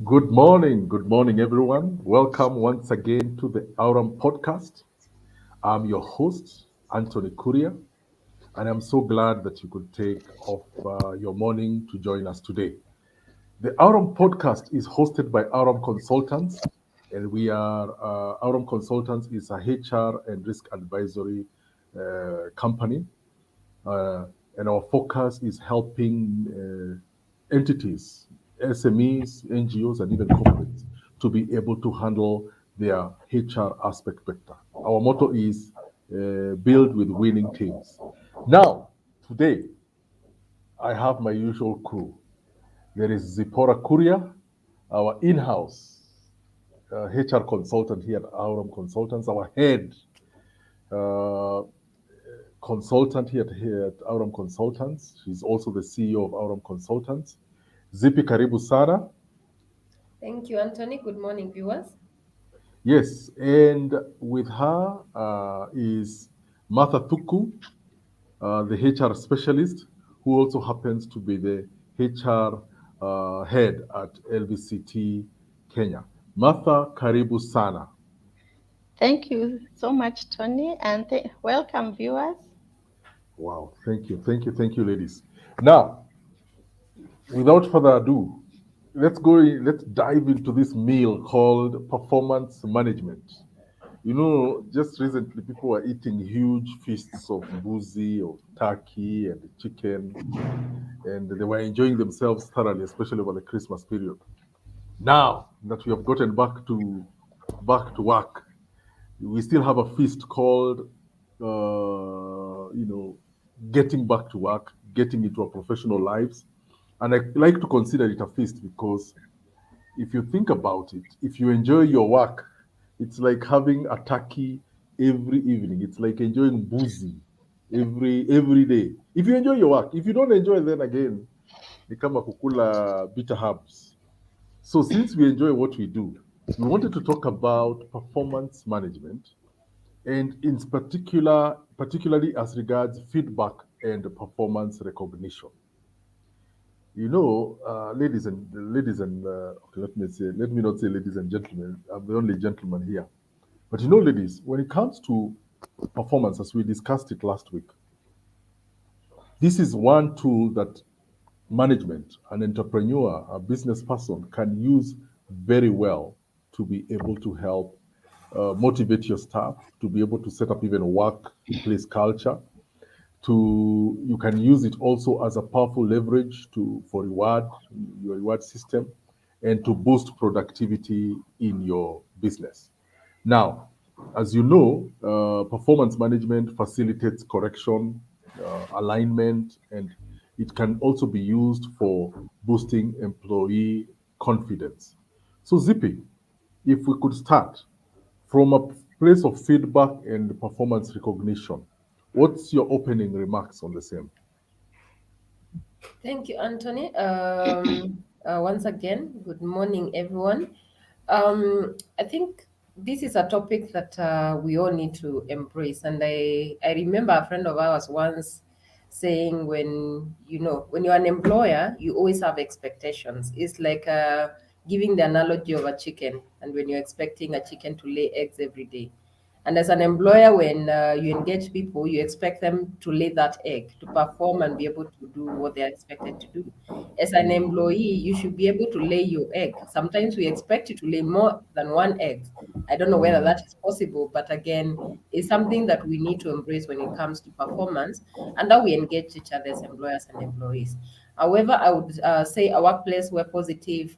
Good morning, everyone. Welcome once again to the Aurum podcast. I'm your host, Anthony Kuria, and I'm so glad that you could take off your morning to join us today. The Aurum podcast is hosted by Aurum Consultants, and Aurum Consultants is a HR and risk advisory company, uh, and our focus is helping entities, SMEs, NGOs, and even corporates to be able to handle their HR aspect better. Our motto is build with winning teams. Now, today, I have my usual crew. There is Zipporah Kuria, our in-house HR consultant here at Aurum Consultants, our head uh, consultant here at Aurum Consultants. She's also the CEO of Aurum Consultants. Zipi Karibu Sana. Thank you, Anthony. Good morning, viewers. Yes, and with her is Martha Thuku, the HR specialist, who also happens to be the HR head at LVCT Kenya. Martha Karibu Sana. Thank you so much, Tony, and welcome, viewers. Wow, thank you, ladies. Now, without further ado, let's dive into this meal called performance management. You know, just recently people were eating huge feasts of boozy or turkey and chicken, and they were enjoying themselves thoroughly, especially over the Christmas period. Now that we have gotten back to work, we still have a feast called, getting back to work, getting into our professional lives, and I like to consider it a feast because if you think about it, if you enjoy your work, it's like having a turkey every evening. It's like enjoying boozy every day. If you enjoy your work, if you don't enjoy, then again, ni kama kukula bitter herbs. So since we enjoy what we do, we wanted to talk about performance management, and particularly as regards feedback and performance recognition. Okay, let me not say ladies and gentlemen. I'm the only gentleman here. But ladies, when it comes to performance, as we discussed it last week, this is one tool that management, an entrepreneur, a business person can use very well to be able to help motivate your staff, to be able to set up even a workplace culture. You can use it also as a powerful leverage for your reward system, and to boost productivity in your business. Now, as you know, performance management facilitates correction, alignment, and it can also be used for boosting employee confidence. So, Zippy, if we could start from a place of feedback and performance recognition, what's your opening remarks on the same? Thank you, Anthony. Once again, good morning, everyone. I think this is a topic that we all need to embrace. And I remember a friend of ours once saying, when you're an employer, you always have expectations. It's like giving the analogy of a chicken, and when you're expecting a chicken to lay eggs every day. And as an employer, when you engage people, you expect them to lay that egg, to perform and be able to do what they are expected to do. As an employee, you should be able to lay your egg. Sometimes we expect you to lay more than one egg. I don't know whether that is possible, but again, it's something that we need to embrace when it comes to performance and how we engage each other as employers and employees. However, I would say a workplace where positive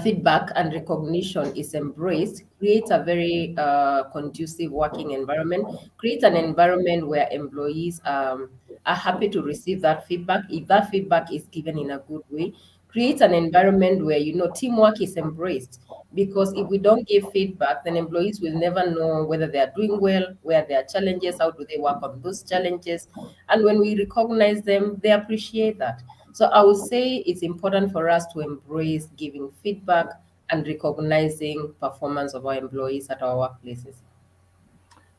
feedback and recognition is embraced, creates a very conducive working environment, creates an environment where employees are happy to receive that feedback. If that feedback is given in a good way, creates an environment where teamwork is embraced. Because if we don't give feedback, then employees will never know whether they are doing well, where there are challenges, how do they work on those challenges. And when we recognize them, they appreciate that. So I would say it's important for us to embrace giving feedback and recognizing performance of our employees at our workplaces.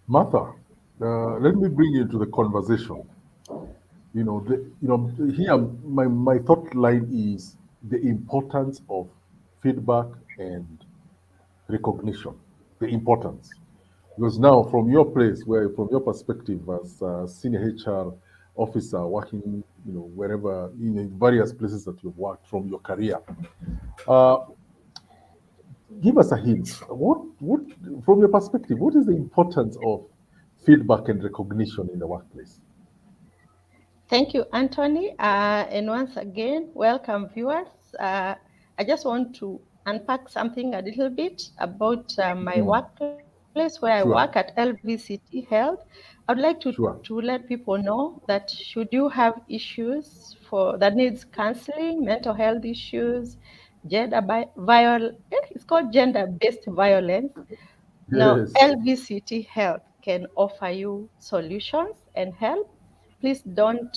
Martha, let me bring you into the conversation. Here my thought line is the importance of feedback and recognition, the importance. Because now, from your place, where from your perspective as a senior HR officer working, wherever in various places that you've worked from your career, uh, give us a hint. What, from your perspective, what is the importance of feedback and recognition in the workplace? Thank you, Anthony. And once again, welcome, viewers. I just want to unpack something a little bit about my Mm, workplace where I work at sure, LVCT Health. I would like to sure. let people know that should you have issues that needs counseling, mental health issues, it's called gender-based violence. Now, Yes. LVCT Health can offer you solutions and help. Please don't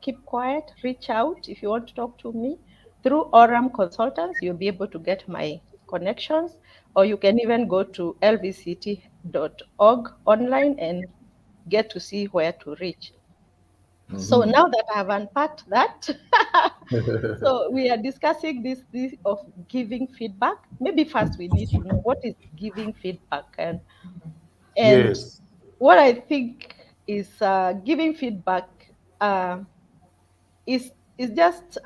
keep quiet. Reach out if you want to talk to me. Through Aurum Consultants, you'll be able to get my connections, or you can even go to lvct.org online and get to see where to reach. So Mm-hmm. now that I have unpacked that, so we are discussing this of giving feedback. Maybe first we need to know what is giving feedback, and Yes. what I think is giving feedback uh, is just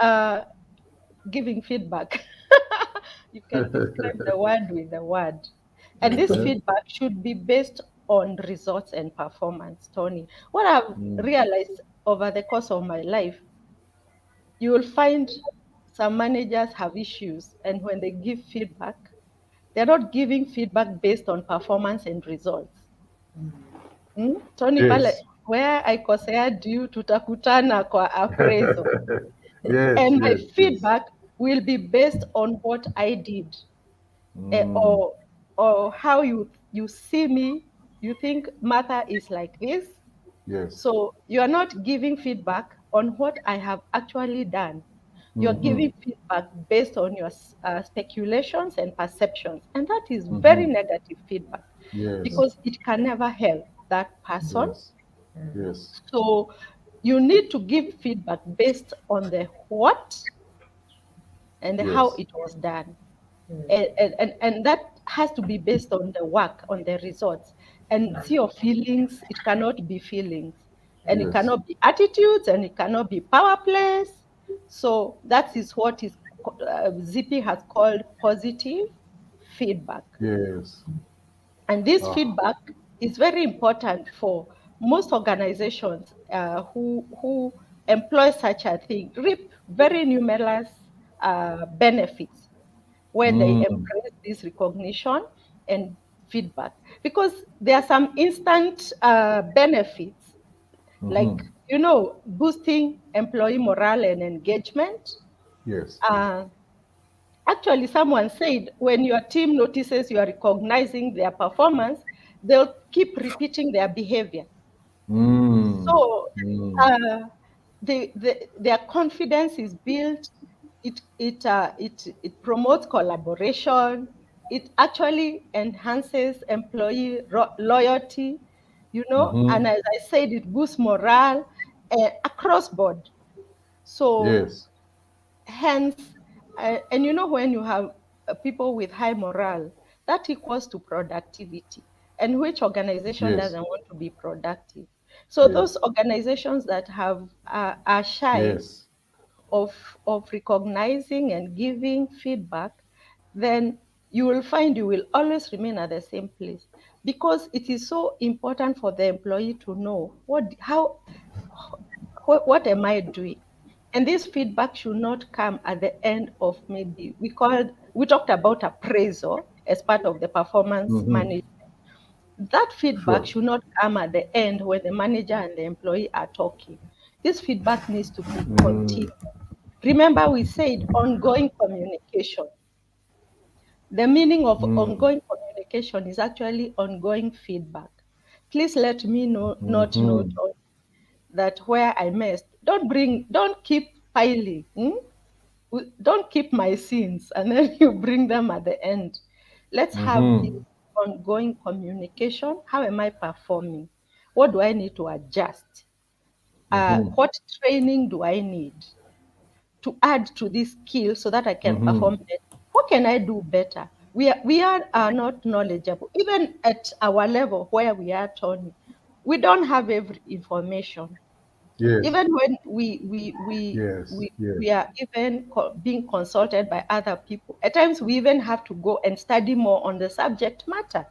giving feedback. You can describe the word with the word, and this Uh-huh. feedback should be based on results and performance. Tony, what I've Mm. realized over the course of my life, you will find some managers have issues, and when they give feedback, they're not giving feedback based on performance and results. Tony, pale Yes. where aikosea due tutakutana kwa appraisal, Yes, and my yes, yes. feedback will be based on what I did, eh, Mm. or or how you see me. You think Martha is like this, Yes. so you are not giving feedback on what I have actually done. You're Mm-hmm. giving feedback based on your speculations and perceptions, and that is very Mm-hmm. negative feedback Yes. because it can never help that person. Yes. Yes. So you need to give feedback based on the what and the how Yes. it was done. And that has to be based on the work, on the results. And see your feelings, it cannot be feelings. And it Yes. cannot be attitudes, and it cannot be power plays. So that is what is Zippy has called positive feedback. Yes. And this Ah. feedback is very important for most organizations who employ such a thing, reap very numerous benefits when they Mm. embrace this recognition and feedback. Because there are some instant benefits, like, Mm-hmm. boosting employee morale and engagement. Yes. Uh, Actually, someone said when your team notices you are recognizing their performance, they'll keep repeating their behavior. Mm. So Mm. uh, their confidence is built. It promotes collaboration. It actually enhances employee loyalty, Mm-hmm. and as I said, it boosts morale across board. So Yes. hence, and when you have people with high morale, that equals to productivity. And which organization Yes. doesn't want to be productive? So those Yes. organizations that are shy Yes. of recognizing and giving feedback, then you will find you will always remain at the same place, because it is so important for the employee to know what am I doing? And this feedback should not come at the end of, maybe we talked about appraisal as part of the performance Mm-hmm. management. That feedback Sure. should not come at the end when the manager and the employee are talking. This feedback needs to be Mm. continued. Remember, we said ongoing communication. The meaning of Mm. ongoing communication is actually ongoing feedback. Please let me know, not note Mm-hmm. that where I missed. Don't keep piling. Don't keep my sins and then you bring them at the end. Let's have this Mm-hmm. ongoing communication. How am I performing? What do I need to adjust? Mm-hmm. What training do I need to add to this skill so that I can Mm-hmm. perform better? What can I do better? We are not knowledgeable. Even at our level where we are, Tony, we don't have every information. Yes, Even when we we yes, we yes. we are even being consulted by other people, at times we even have to go and study more on the subject matter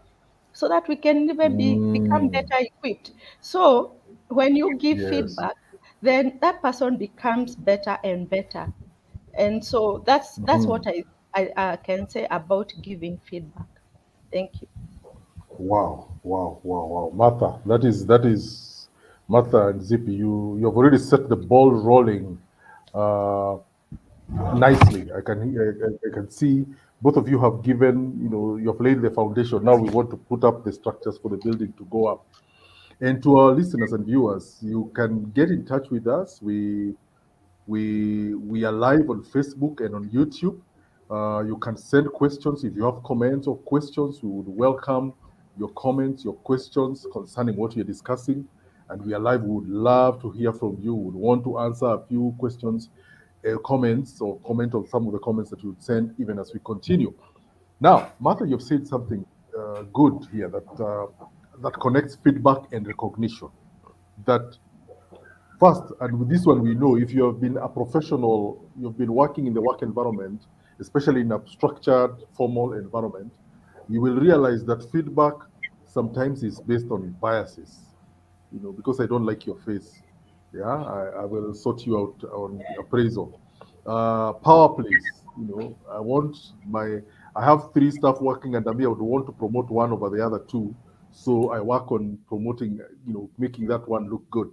so that we can even become Mm, better equipped. So when you give yes. feedback, then that person becomes better and better. And so that's what Mhm. I can say about giving feedback. Thank you. Wow, wow, wow, wow. Martha, that is Martha and Zippy, you have already set the ball rolling uh, nicely. I can see both of you have given, you have laid the foundation. Now we want to put up the structures for the building to go up. And to our listeners and viewers, you can get in touch with us. We are live on Facebook and on YouTube. You can send questions if you have comments or questions. We would welcome your comments, your questions concerning what we are discussing. And we are live. We would love to hear from you. We would want to answer a few questions, comments, or comment on some of the comments that you would send even as we continue. Now, Martha, you've said something good here that connects feedback and recognition. That first, and with this one, we know if you have been a professional, you've been working in the work environment, especially in a structured, formal environment, you will realize that feedback sometimes is based on biases. Because I don't like your face, yeah, I will sort you out on appraisal. Power plays, I have three staff working under me. I would want to promote one over the other two. So I work on promoting, making that one look good.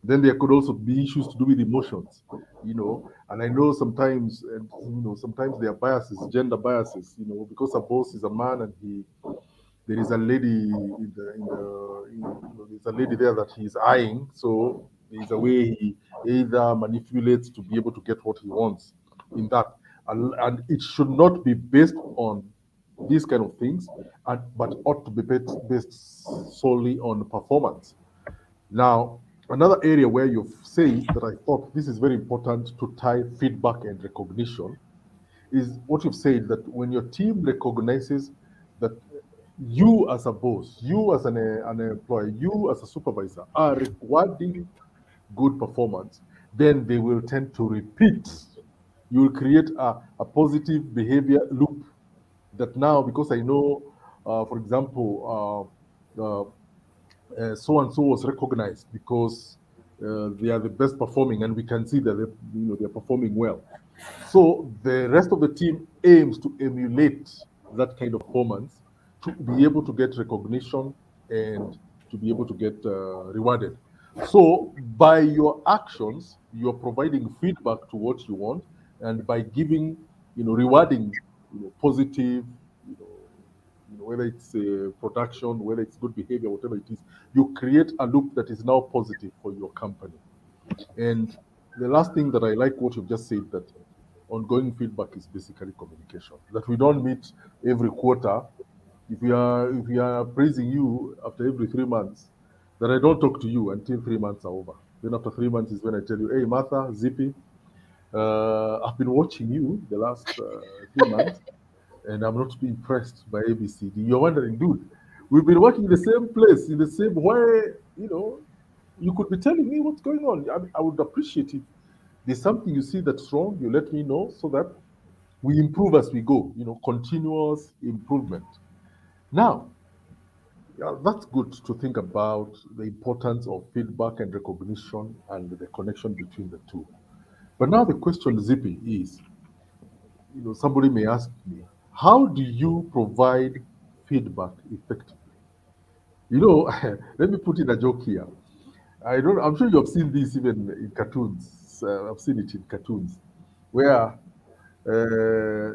Then there could also be issues to do with emotions, and I know sometimes, and sometimes there are biases, gender biases, because a boss is a man and there is a lady there's a lady there that he's eyeing, so there's a way he either manipulates to be able to get what he wants in that, and it should not be based on these kind of things, but ought to be based solely on performance. Now, another area where you've said that I thought this is very important to tie feedback and recognition is what you've said, that when your team recognizes that you as a boss, you as an employee, you as a supervisor are rewarding good performance, then they will tend to repeat. You will create a positive behavior loop that now, because I know, for example, so and so was recognized because they are the best performing, and we can see that they're performing well. So the rest of the team aims to emulate that kind of performance to be able to get recognition and to be able to get rewarded. So by your actions, you're providing feedback to what you want, and by giving, rewarding, positive, you know, whether it's production, whether it's good behavior, whatever it is, you create a loop that is now positive for your company. And the last thing that I like what you've just said, that ongoing feedback is basically communication. That we don't meet every quarter. If we are praising you after every 3 months, that I don't talk to you until 3 months are over. Then after 3 months is when I tell you, hey Martha, Zippy, I've been watching you the last 3 months, and I'm not impressed by ABCD. You're wondering, dude, we've been working in the same place, in the same way, you could be telling me what's going on. I would appreciate it. There's something you see that's wrong, you let me know so that we improve as we go, continuous improvement. Now, yeah, that's good to think about the importance of feedback and recognition and the connection between the two. But now the question, Zippy, is, somebody may ask me, how do you provide feedback effectively? Let me put in a joke here. I'm sure you have seen this even in cartoons. I've seen it in cartoons where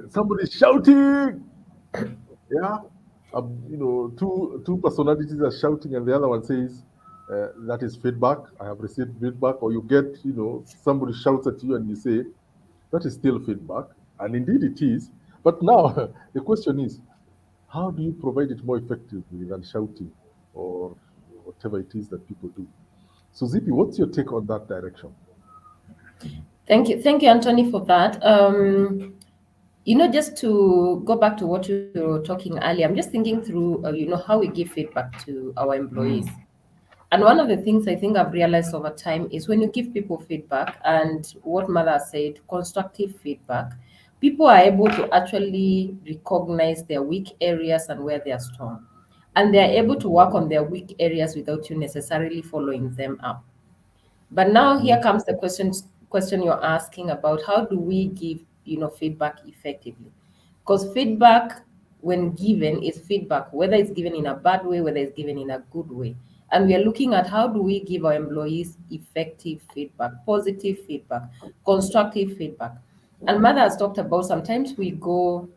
somebody's shouting, yeah, two personalities are shouting, and the other one says, "That is feedback. I have received feedback." Or you get, somebody shouts at you, and you say, "That is still feedback," and indeed it is. But now the question is, how do you provide it more effectively than shouting or whatever it is that people do? So, Zippy, what's your take on that direction? Thank you, Anthony, for that. Just to go back to what you were talking earlier, I'm just thinking through, how we give feedback to our employees. Mm. And one of the things I think I've realized over time is when you give people feedback, and what Mother said, constructive feedback, people are able to actually recognize their weak areas and where they are strong. And they are able to work on their weak areas without you necessarily following them up. But now here Mm. comes the question you're asking about how do we give feedback effectively? Because feedback, when given, is feedback, whether it's given in a bad way, whether it's given in a good way. And we are looking at how do we give our employees effective feedback, positive feedback, constructive feedback. And Mother has talked about sometimes we go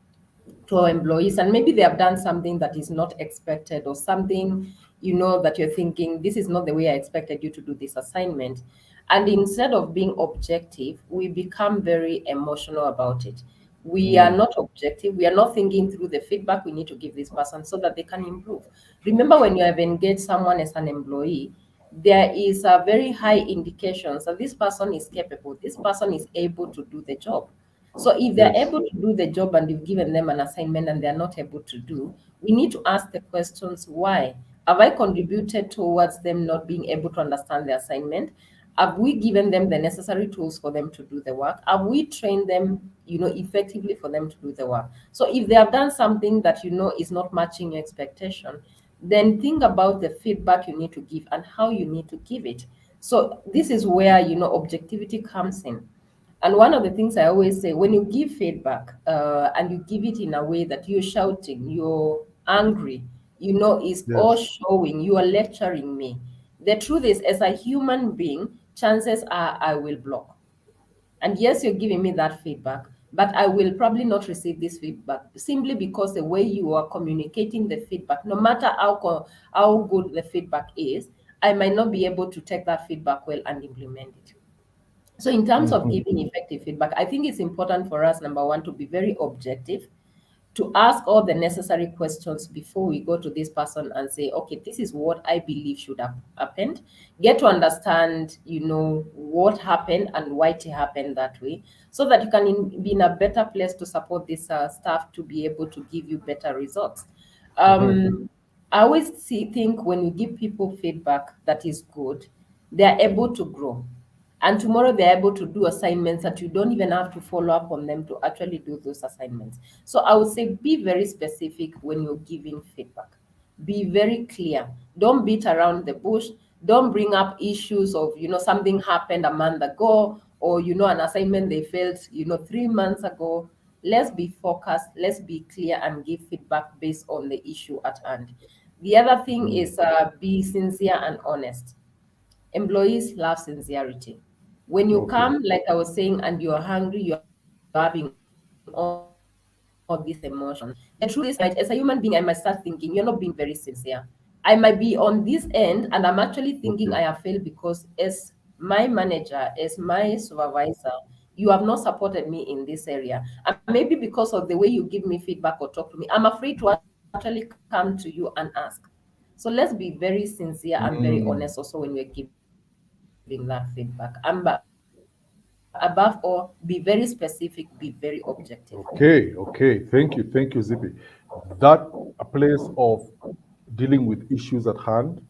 to our employees and maybe they have done something that is not expected, or something that you're thinking, this is not the way I expected you to do this assignment. And instead of being objective, we become very emotional about it. We are Mm. not objective. We are not thinking through the feedback we need to give this person so that they can improve. Remember, when you have engaged someone as an employee, there is a very high indications that this person is capable, this person is able to do the job. So if they're Yes. able to do the job and you've given them an assignment and they're not able to do, we need to ask the questions, why? Have I contributed towards them not being able to understand the assignment? Have we given them the necessary tools for them to do the work? Have we trained them, effectively for them to do the work? So if they have done something that is not matching your expectation, then think about the feedback you need to give and how you need to give it. So this is where objectivity comes in. And one of the things I always say, when you give feedback and you give it in a way that you're shouting, you're angry, is all Yes. showing, you are lecturing me. The truth is, as a human being, chances are I will block. And yes, you're giving me that feedback, but I will probably not receive this feedback simply because the way you are communicating the feedback, no matter how good the feedback is, I might not be able to take that feedback well and implement it. So, in terms of Mhm. giving effective feedback, I think it's important for us, number one, to be very objective, to ask all the necessary questions before we go to this person and say, okay, this is what I believe should have happened. Get to understand, what happened and why it happened that way, so that you can be in a better place to support this staff to be able to give you better results. Mhm. I always think when we give people feedback that is good, they are able to grow. And tomorrow they're able to do assignments that you don't even have to follow up on them to actually do those assignments. So I would say be very specific when you're giving feedback. Be very clear. Don't beat around the bush. Don't bring up issues of, something happened a month ago, or, an assignment they failed, 3 months ago. Let's be focused. Let's be clear and give feedback based on the issue at hand. The other thing Mm. is be sincere and honest. Employees love sincerity. When you Okay. come, like I was saying, and you're hungry, you're having all these emotions. The truth is, as a human being, I might start thinking you're not being very sincere. I might be on this end and I'm actually thinking I have failed Okay. because as my manager, as my supervisor, you have not supported me in this area. And maybe because of the way you give me feedback or talk to me, I'm afraid to actually come to you and ask. So let's be very sincere and very honest also when we're Mm. giving that feedback. Above all, be very specific, be very objective. Okay. Okay. Thank you, Zippy. That a place of dealing with issues at hand,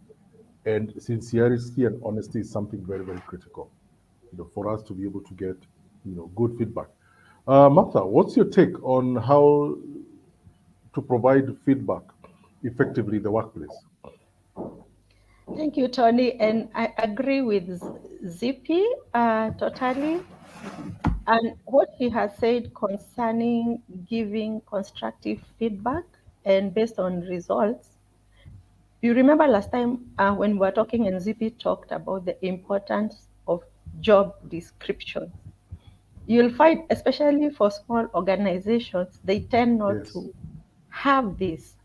and sincerity and honesty is something very, very critical, for us to be able to get, good feedback. Martha, what's your take on how to provide feedback effectively in the workplace? Thank you, Tony. And I agree with Zippy totally. And what he has said concerning giving constructive feedback and based on results. You remember last time when we were talking and Zippy talked about the importance of job description. You'll find, especially for small organizations, they tend not Yes. to have this.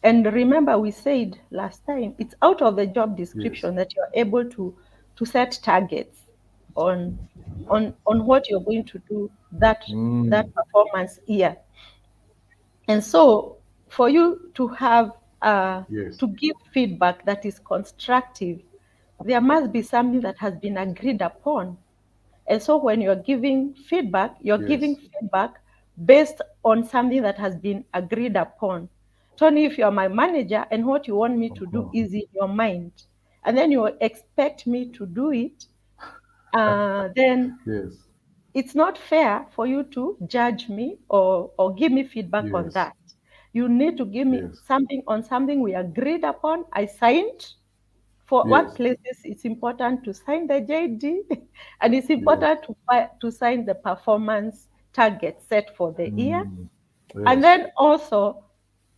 And remember, we said last time, it's out of the job Yes. description that you're able to set targets on on what you're going to do that Mm. performance year. And so, for you to have Yes. to give feedback that is constructive, there must be something that has been agreed upon. And so, when you're giving Yes. feedback based on something that has been agreed upon. Tony, if you're my manager and what you want me to do is in your mind, and then you expect me to do it, then Yes. it's not fair for you to judge me or give me feedback on Yes. that. You need to give me Yes. something on something we agreed upon. I signed. For Yes. workplaces, it's important to sign the JD, and it's Yes. important to sign the performance target set for the year. Mm. And Yes. then also,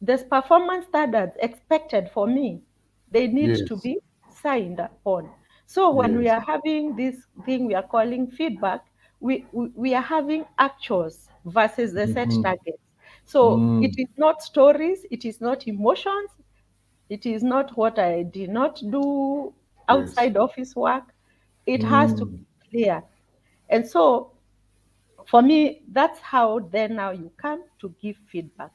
there's performance standards expected for me. They need to Yes. be signed upon. So when we Yes. are having this thing we are calling feedback, we are having actuals versus the set Mm-hmm. targets. So it Mm. is not stories, it is not emotions, it is not what I did not do Yes. outside office work. It has to Mm. be clear. And so for me, that's how then now you come to give feedback.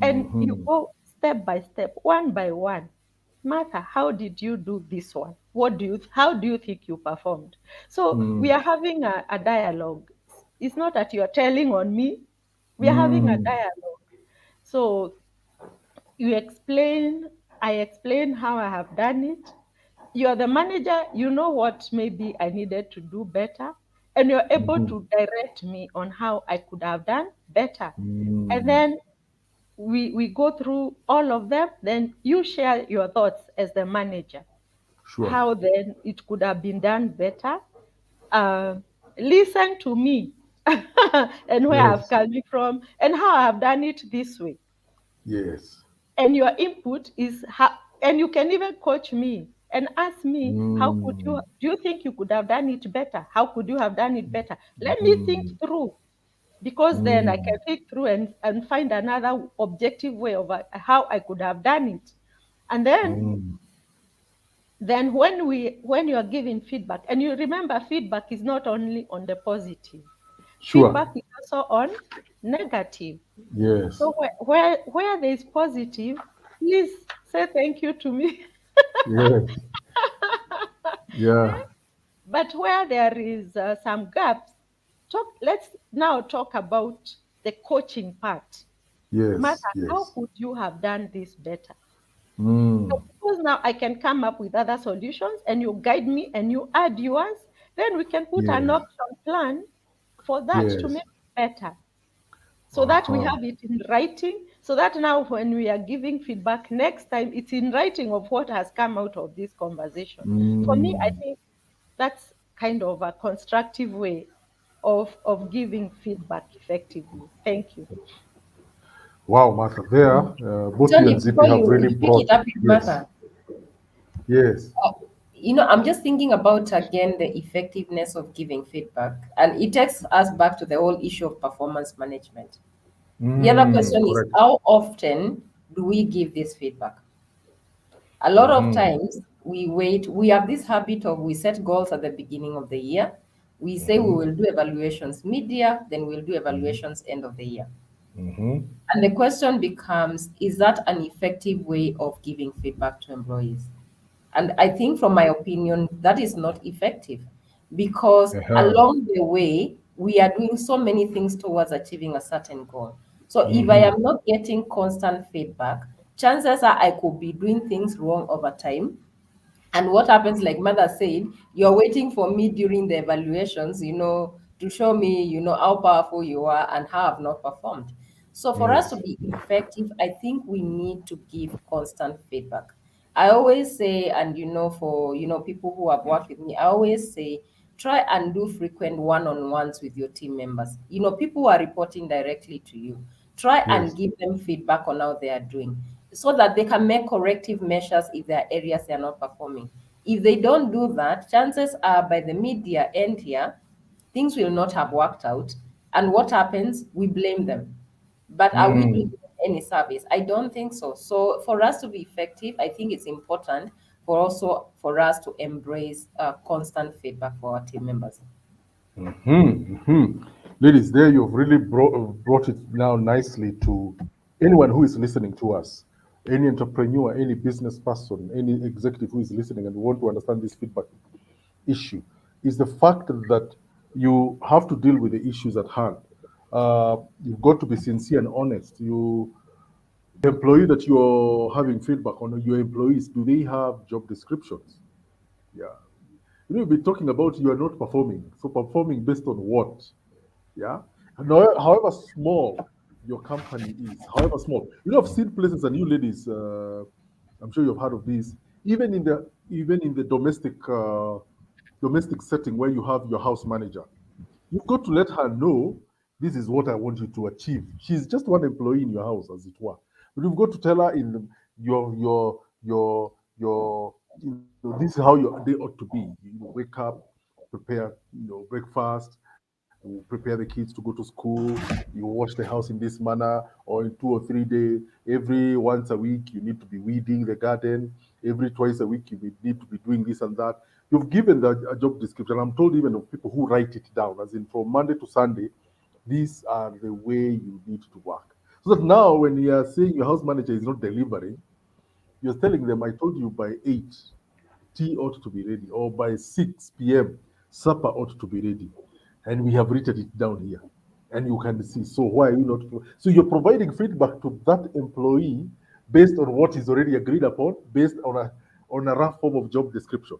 And you Mm-hmm. go step by step, one by one. Martha, how did you do this one? How do you think you performed? So we Mm. are having a dialogue. It's not that you're telling on me. We are having a Mm. dialogue. So you explain, I explain how I have done it. You're the manager, you know what maybe I needed to do better, and you're able Mm-hmm. to direct me on how I could have done better. And Mm. then we go through all of them, then you share your thoughts as the manager, Sure. how then it could have been done better. uh, Listen to me and where I've Yes. come from and how I've done it this way. Yes. And your input is how, and you can even coach me and ask me, how could you, Mm. do you think you could have done it better? How could you have done it better? Let me think Mm. through, because then I can Mm. think through and find another objective way of how I could have done it. And Mm. then when you are giving feedback, and you remember feedback is not only on the positive, Sure. feedback is also on negative. Yes. So where there is positive, please say thank you to me. Yes. Yeah. But where there is some gaps, let's now talk about the coaching part. Yes. Martha, how Yes. could you have done this better? Mm. Suppose now I can come up with other solutions and you guide me and you add yours, then we can put an Yes. option plan for that to Yes. make it better, so that we Uh-huh. have it in writing, so that now when we are giving feedback next time, it's in writing of what has come out of this conversation. For me, I Mm. think that's kind of a constructive way of giving feedback effectively. Thank you. Wow, Martha, there, both you Tony, and Zippy before have really you pick it brought, up with yes, Martha, yes, I'm just thinking about again the effectiveness of giving feedback, and it takes us back to the whole issue of performance management. The other mm, question is, correct. how often do we give this feedback? A lot of Mm-hmm. times we wait, we have this habit of we set goals at the beginning of the year. We say we Mm-hmm. will do evaluations mid-year, then we'll do Mm-hmm. evaluations end of the year. Mm-hmm. And the question becomes, is that an effective way of giving feedback to employees? And I think, from my opinion, that is not effective, because Uh-huh. along the way, we are doing so many things towards achieving a certain goal. So if I Mm-hmm. am not getting constant feedback, chances are I could be doing things wrong over time. And what happens, like Mother said, you're waiting for me during the evaluations, to show me, how powerful you are and how I've not performed. So for us to Yes. be effective, I think we need to give constant feedback. I always say, and for people who have worked with me, I always say, try and do frequent one-on-ones with your team members. People who are reporting directly to you. Try and Yes. give them feedback on how they are doing, so that they can make corrective measures if there are areas they are not performing. If they don't do that, chances are by the mid-year end here, things will not have worked out. And what happens? We blame them. But are we doing Mm. any service? I don't think so. So for us to be effective, I think it's important for us to embrace constant feedback for our team members. Mm-hmm. Mm-hmm. Ladies, there you've really brought it now nicely to anyone who is listening to us, any entrepreneur, any business person, any executive who is listening and want to understand this feedback issue, is the fact that you have to deal with the issues at hand. You've got to be sincere and honest. The employee that you're having feedback on, your employees, do they have job descriptions? Yeah. You'll be talking about you are not performing. So performing based on what? Yeah. And however small your company is, however small, I've seen places, and you ladies, I'm sure you've heard of this, even in the domestic setting where you have your house manager. You've got to let her know this is what I want you to achieve. She's just one employee in your house, as it were. But you've got to tell her this is how your day ought to be. You wake up, prepare, breakfast, you prepare the kids to go to school, you wash the house in this manner, or in 2 or 3 days, every once a week, you need to be weeding the garden, every twice a week, you need to be doing this and that. You've given a job description. I'm told even of people who write it down, as in from Monday to Sunday, these are the way you need to work. So that now, when you are saying your house manager is not delivering, you're telling them, I told you by 8, tea ought to be ready, or by 6 p.m., supper ought to be ready. And we have written it down here. And you can see. So why are you not? So you're providing feedback to that employee based on what is already agreed upon, based on a rough form of job description.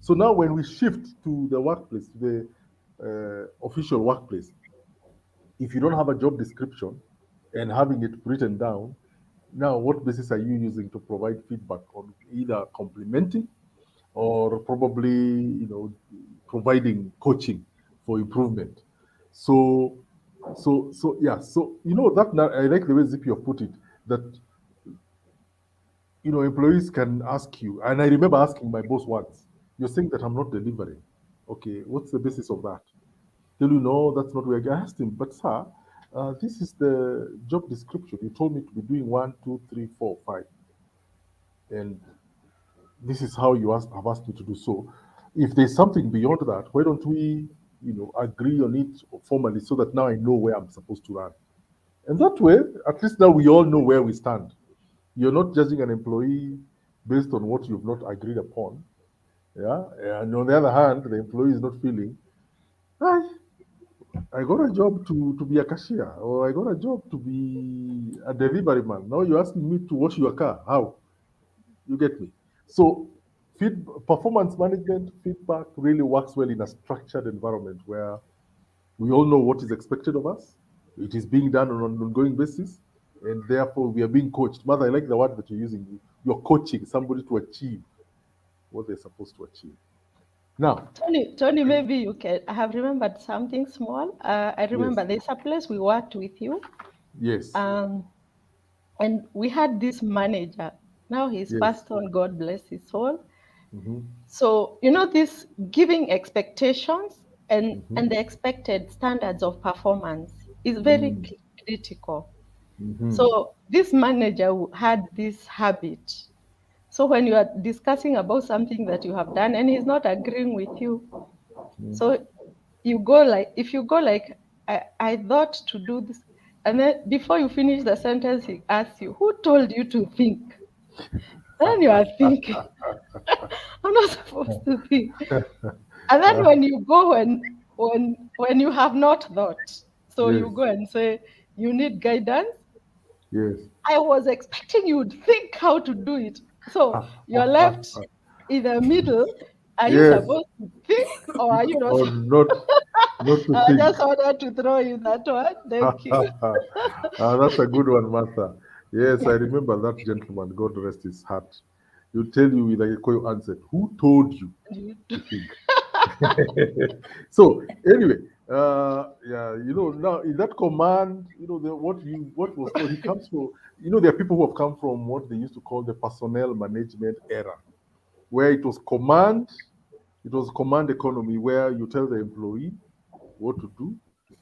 So now when we shift to the workplace, to the official workplace, if you don't have a job description and having it written down, now what basis are you using to provide feedback on either complimenting or probably providing coaching for improvement? So yeah. So that now, I like the way Zippy have put it, that employees can ask you, and I remember asking my boss once, you're saying that I'm not delivering. Okay, what's the basis of that? Tell you, no, that's not where I asked him. But sir, this is the job description. You told me to be doing one, two, three, four, five, and this is how you have asked me to do. So if there's something beyond that, why don't we, agree on it formally, so that now I know where I'm supposed to run. And that way, at least now we all know where we stand. You're not judging an employee based on what you've not agreed upon. Yeah. And on the other hand, the employee is not feeling, "Hi, I got a job to be a cashier, or I got a job to be a delivery man. Now you're asking me to wash your car. How? You get me?" So performance management feedback really works well in a structured environment where we all know what is expected of us. It is being done on an ongoing basis, and therefore we are being coached. Mother, I like the word that you're using. You're coaching somebody to achieve what they're supposed to achieve. Now, Tony, maybe you can. I have remembered something small. I remember yes, there's a place we worked with you, yes, and we had this manager. Now he's yes. passed on. God bless his soul. Mm-hmm, So this giving expectations mm-hmm, and the expected standards of performance is very mm, critical. mm-hmm, So this manager had this habit. So when you are discussing about something that you have done and he's not agreeing with you, mm. so you go like, if you go like, I thought to do this, and then before you finish the sentence, he asks you, who told you to think? Then you are thinking, I'm not supposed to think. And then when you go when you have not thought, so Yes, you go and say you need guidance. yes. I was expecting you would think how to do it. So you're left in the middle. Are you Yes, supposed to think or are you not? or not to I think. just wanted to throw you that one. Thank you. That's a good one, Martha. Yes, I remember that gentleman. God rest his heart. He'll tell you with a Koyo answer, "Who told you to think?" So anyway, yeah, now in that command, what was told, he comes from, there are people who have come from what they used to call the personnel management era, where it was command economy, where you tell the employee what to do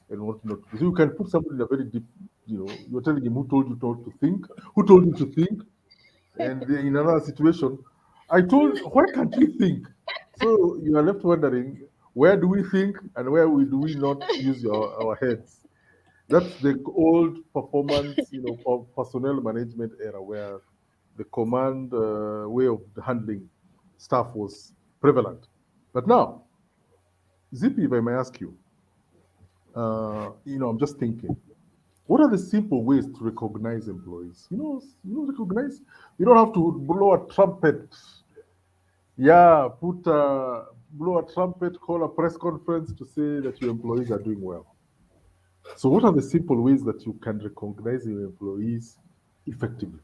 and what not to do. So you can put somebody in a very deep, you're telling him who told you not to think, who told you to think, and in another situation, why can't you think? So you are left wondering, where do we think and where do we not use our heads? That's the old performance, personnel management era, where the command way of handling staff was prevalent. But now, Zippy, if I may ask you, I'm just thinking, what are the simple ways to recognize employees? Recognize. You don't have to blow a trumpet. Yeah, blow a trumpet, call a press conference to say that your employees are doing well. So, what are the simple ways that you can recognize your employees effectively?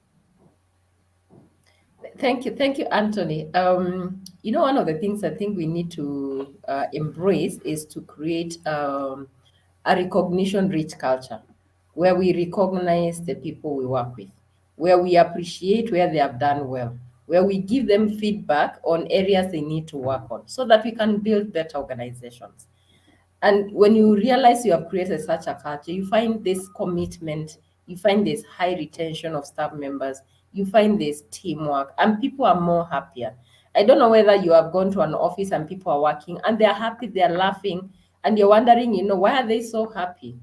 Thank you, Anthony. One of the things I think we need to embrace is to create a recognition-rich culture where we recognize the people we work with, where we appreciate where they have done well, where we give them feedback on areas they need to work on, so that we can build better organizations. And when you realize you have created such a culture, you find this commitment, you find this high retention of staff members, you find this teamwork, and people are more happier. I don't know whether you have gone to an office and people are working and they're happy, they're laughing, and you're wondering, why are they so happy?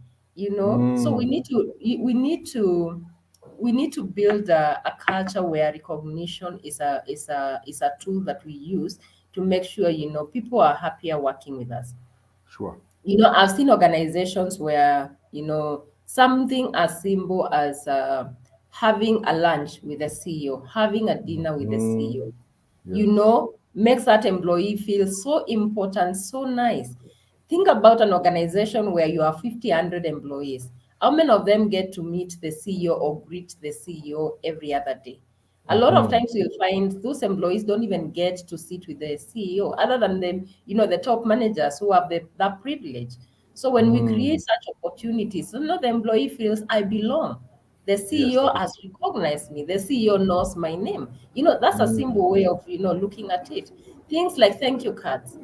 So we Mm, need to we need to we need to build a culture where recognition is a tool that we use to make sure people are happier working with us. sure. I've seen organizations where, something as simple as having a lunch with the CEO, having a dinner with the Mm, CEO, yes. makes that employee feel so important, so nice. Think about an organization where you have 50, 100 employees. How many of them get to meet the CEO or greet the CEO every other day? A lot of Mm-hmm. times you'll find those employees don't even get to sit with the CEO, other than them, the top managers who have that privilege. So when we create Mm, such opportunities, the employee feels I belong. The yes, CEO that is. has recognized me. The CEO knows my name. That's a Mm, simple way of, looking at it. Things like thank you cards,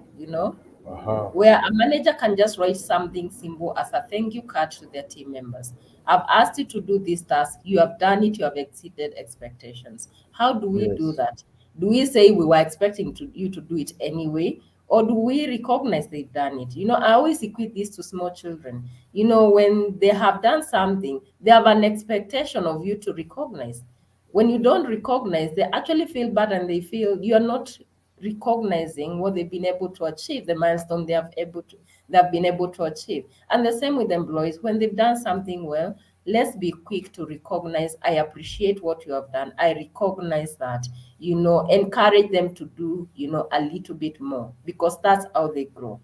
aha. where a manager can just write something simple as a thank you card to their team members. I've asked you to do this task. You have done it. You have exceeded expectations. How do we do Yes. that? Do we say we were expecting you to do it anyway? Or do we recognize they've done it? I always equate this to small children. When they have done something, they have an expectation of you to recognize. When you don't recognize, they actually feel bad and they feel you're not recognizing what they've been able to achieve, the milestone they have been able to achieve. And the same with employees. When they've done something well, let's be quick to recognize, I appreciate what you have done. I recognize that, encourage them to do, a little bit more, because that's how they grow.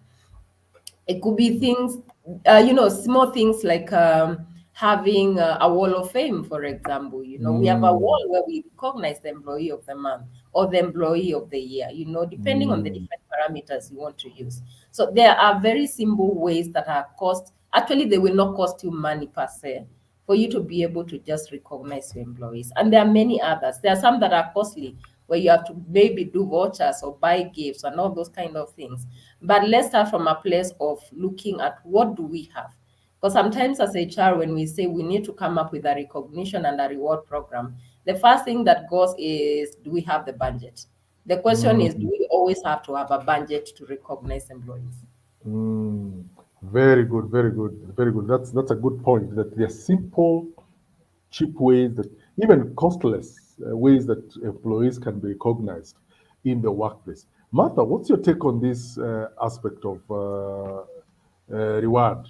It could be things, small things like having a wall of fame, for example. We have a Mm, wall where we recognize the employee of the month or the employee of the year, depending on the mm, different parameters you want to use. So there are very simple ways that are actually, they will not cost you money per se, for you to be able to just recognize your employees. And there are many others. There are some that are costly, where you have to maybe do vouchers or buy gifts and all those kind of things. But let's start from a place of looking at what do we have. Because sometimes as HR, when we say we need to come up with a recognition and a reward program, the first thing that goes is, do we have the budget? The question is, do mm, we always have to have a budget to recognize employees? mm. Very good, very good, very good. That's a good point. That there are simple, cheap ways that even costless ways that employees can be recognized in the workplace. Martha, what's your take on this aspect of reward?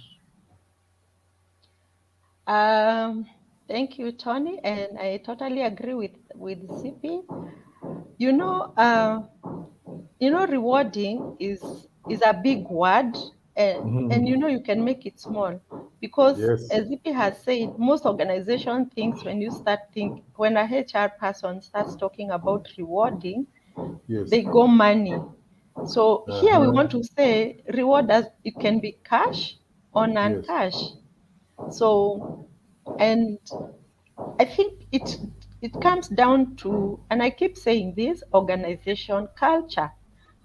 Um, Thank you, Tony, and I totally agree with CP. You know, uh, rewarding is a big word, and Mhm. you can make it small, because Yes, as CP has said, most organization thinks when a HR person starts talking about rewarding, yes. they go money. So here we Uh-huh. want to say reward, as it can be cash or Yes, non-cash. So, and I think it comes down to, and I keep saying this, organization culture.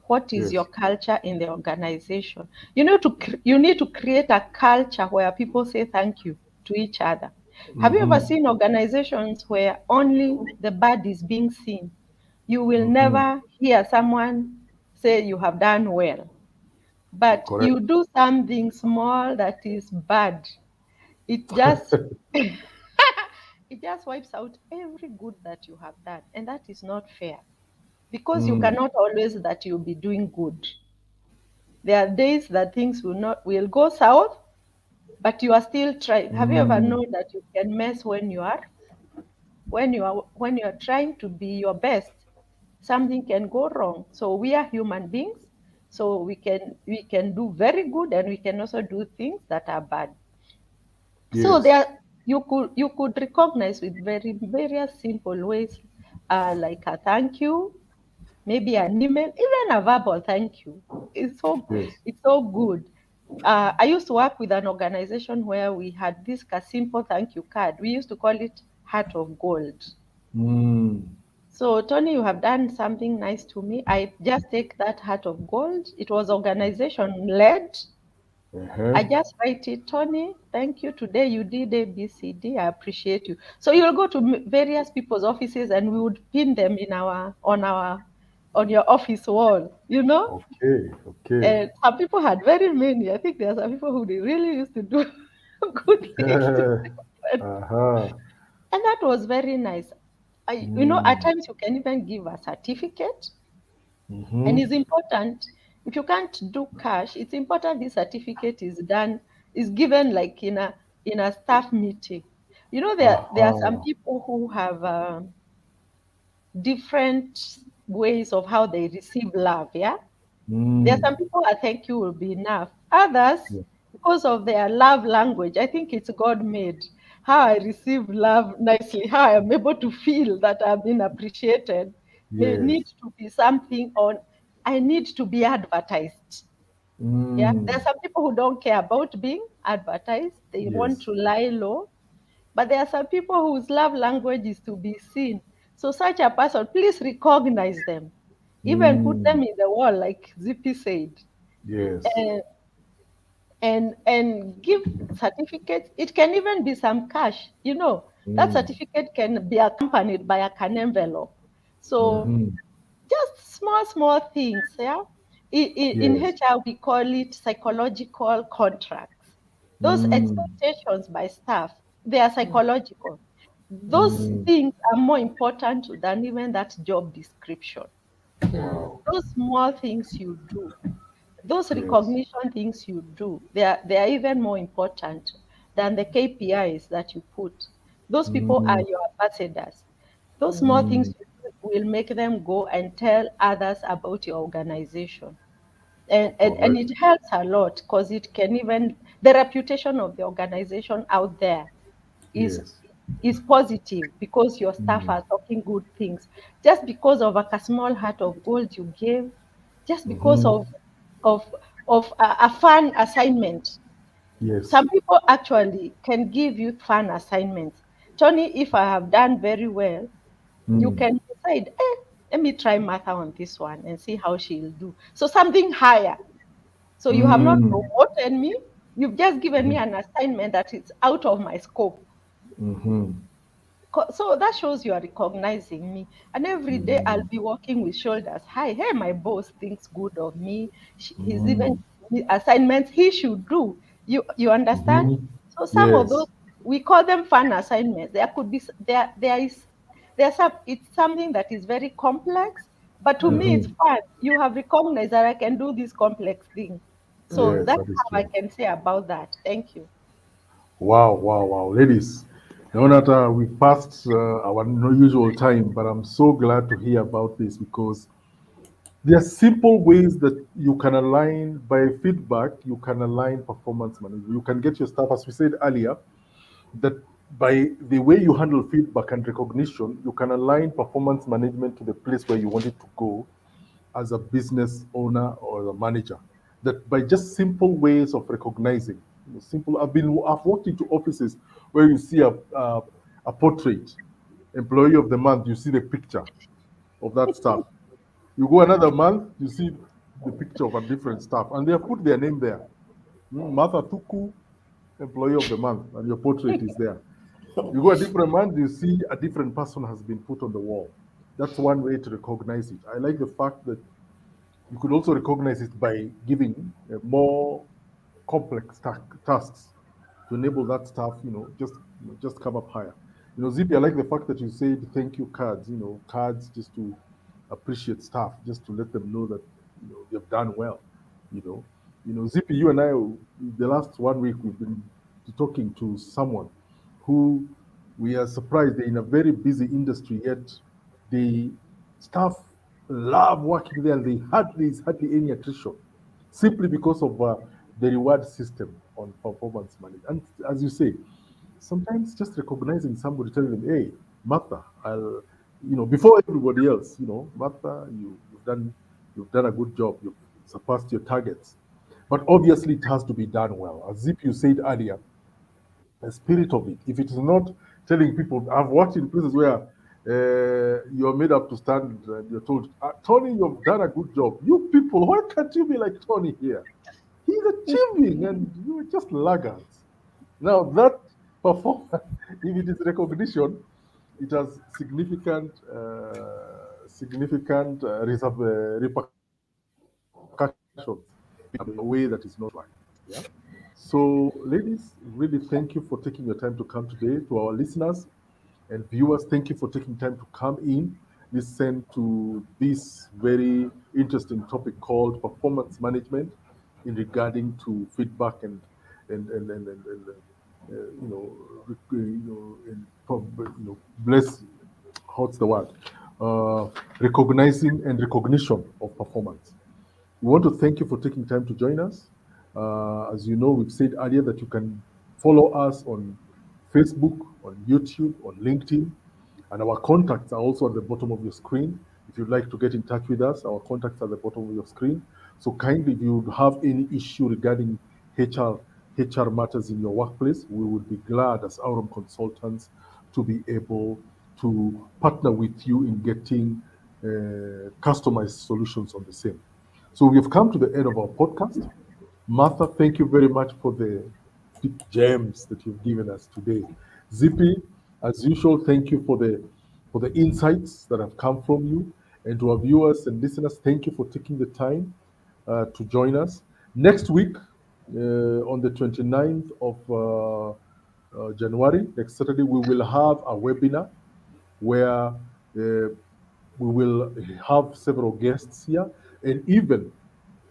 What is yes. your culture in the organization? You need to create a culture where people say thank you to each other. Have you ever Mm-hmm. seen organizations where only the bad is being seen? You will Mm-hmm. never hear someone say you have done well. But Correct. you do something small that is bad, it just it just wipes out every good that you have done, and that is not fair, because you Mm, cannot always that you'll be doing good. There are days that things will go south, but you are still trying. Have you ever Mm. known that you can mess when you are trying to be your best? Something can go wrong. So we are human beings. So we can do very good, and we can also do things that are bad. So Yes. there you could recognize with various simple ways, like a thank you, maybe an email, even a verbal thank you. It's so Yes. it's so good. I used to work with an organization where we had this simple thank you card. We used to call it Heart of Gold. Mm. So, Tony, you have done something nice to me. I just take that Heart of Gold. It was organization led. Uh-huh. I just write it, Tony, thank you. Today you did A, B, C, D. I appreciate you. So you'll go to various people's offices, and we would pin them on your office wall. Okay. Okay. And some people had very many. I think there are some people who they really used to do good things to them. Uh-huh. And that was very nice. At Mm. times you can even give a certificate. And Mm-hmm. it's important, if you can't do cash, it's important this certificate is given like in a staff meeting. There are some Uh-huh. people who have different ways of how they receive love. Yeah. There are Mm. some people I think you will be enough. Others, Yeah. because of their love language, I think it's God made. How I receive love nicely, how I am able to feel that I've been appreciated, may need Yes. to be something on. I need to be advertised. Yeah, there are Mm. some people who don't care about being advertised. They want Yes. to lie low. But there are some people whose love language is to be seen. So such a person, please recognize them. Even put Mm. them in the wall, like Zippy said. Yes. And and give certificates. It can even be some cash. That Mm. certificate can be accompanied by a can envelope. So Mm-hmm. just small, small things. Yeah. In Yes. HR, we call it psychological contracts. Those Mm. expectations by staff, they are psychological. Those Mm. things are more important than even that job description. Wow. Those small things you do, those Yes. recognition things you do, they are even more important than the KPIs that you put. Those people are Mm. your ambassadors. Those small things Mm. you do will make them go and tell others about your organization. And Correct. it helps a lot because it can even, the reputation of the organization out there is Yes. is positive because your staff Mm. are talking good things. Just because of a small heart of gold you gave, just because Mm-hmm. of a fun assignment. Yes. Some people actually can give you fun assignments. Tony, if I have done very well, you Mm. can decide, let me try Martha on this one and see how she'll do. So something higher. So you have not Mm. promoted me. You've just given me an assignment that is out of my scope. Mm-hmm. So that shows you are recognizing me. And every day I'll Mm. be walking with shoulders high. Hey, my boss thinks good of me. He's even Mm. giving me assignments he should do. You understand? Mm-hmm. So some of those, Yes. we call them fun assignments. There could be there's some, it's something that is very complex, but to me it's Mm-hmm. fun. You have recognized that I can do this complex thing. So Yes, that's that is how I true. can say about that. Thank you. Wow, wow, wow. Ladies, I know that we passed our usual time, but I'm so glad to hear about this because there are simple ways that you can align by feedback, you can align performance management. You can get your staff, as we said earlier, that by the way you handle feedback and recognition, you can align performance management to the place where you want it to go as a business owner or a manager. That by just simple ways of recognizing, simple. I've walked into offices where you see a portrait, employee of the month, you see the picture of that staff. You go another month, you see the picture of a different staff, and they have put their name there. Martha Thuku, employee of the month, and your portrait is there. You go a different month, you see a different person has been put on the wall. That's one way to recognize it. I like the fact that you could also recognize it by giving more complex tasks to enable that staff, just come up higher. Zippy, I like the fact that you said thank you cards, cards just to appreciate staff, just to let them know that they've done well. You know, Zippy, you and I, the last 1 week we've been talking to someone who we are surprised they're in a very busy industry, yet the staff love working there and there's hardly any attrition simply because of the reward system on performance management. And as you say, sometimes just recognizing somebody, telling them, "Hey, Martha, I'll," before everybody else, "Martha, you've done a good job. You've surpassed your targets." But obviously, it has to be done well. As Zip, you said earlier, the spirit of it. If it is not telling people, I've worked in places where you're made up to stand and you're told, "Tony, you've done a good job. You people, why can't you be like Tony here? He's achieving, and you're just laggards." Now that performance, if it is recognition, it has repercussions in a way that is not right. Yeah. So, ladies, really thank you for taking your time to come today. To our listeners and viewers, thank you for taking time to come in, listen to this very interesting topic called performance management in regarding to feedback and bless, what's the word? Recognizing and recognition of performance. We want to thank you for taking time to join us. As you know, we've said earlier that you can follow us on Facebook, on YouTube, on LinkedIn, and our contacts are also at the bottom of your screen. If you'd like to get in touch with us, our contacts are at the bottom of your screen. So kindly, if you have any issue regarding HR matters in your workplace, we would be glad as Aurum consultants to be able to partner with you in getting customized solutions on the same. So we've come to the end of our podcast. Martha, thank you very much for the deep gems that you've given us today. Zippy, as usual, thank you for the insights that have come from you. And to our viewers and listeners, thank you for taking the time to join us. Next week, on the 29th of January, next Saturday, we will have a webinar where we will have several guests here, and even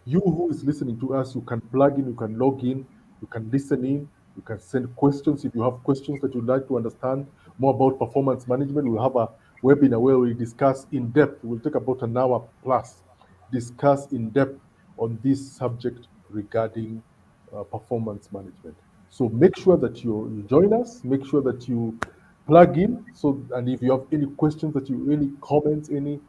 you who is listening to us, you can plug in, you can log in, you can listen in, you can send questions. If you have questions that you'd like to understand more about performance management, we'll have a webinar where we discuss in depth. We'll take about an hour plus, discuss in depth on this subject regarding performance management. So make sure that you join us, make sure that you plug in. So, and if you have any questions any comments, any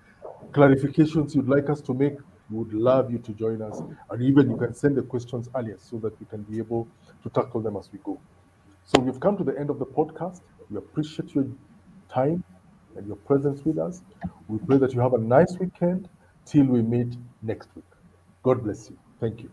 clarifications you'd like us to make, we would love you to join us. And even you can send the questions earlier so that we can be able to tackle them as we go. So we've come to the end of the podcast. We appreciate your time and your presence with us. We pray that you have a nice weekend till we meet next week. God bless you. Thank you.